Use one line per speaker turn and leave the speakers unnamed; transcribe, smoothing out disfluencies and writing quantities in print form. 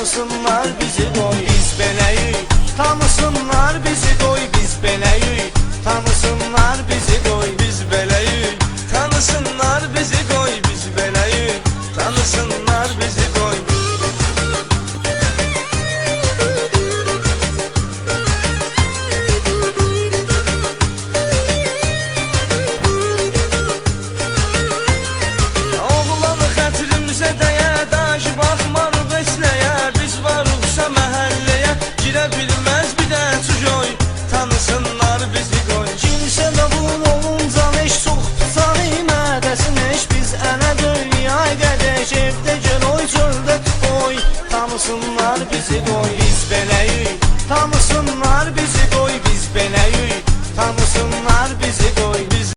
tanısınlar bizi qoy. Biz beləyik, tanısınlar bizi qoy. Biz beləyik, tanısınlar bizi qoy. Biz beləyik, tanısınlar bizi qoy. Biz beləyik, tanısınlar bizi qoy. Oğlanı xətrimizə dəyə, daş baxmarıq heç nəyə. Biz varıqsa məhəlləyə, girə bilməz bir də çoy. Tanısınlar bizi qoy. Kimsə də vur olunca heç çox tutar imədəsin. Heç biz ənə dünya qədək evdə gəl oy çöldə oy. Tanısınlar bizi qoy.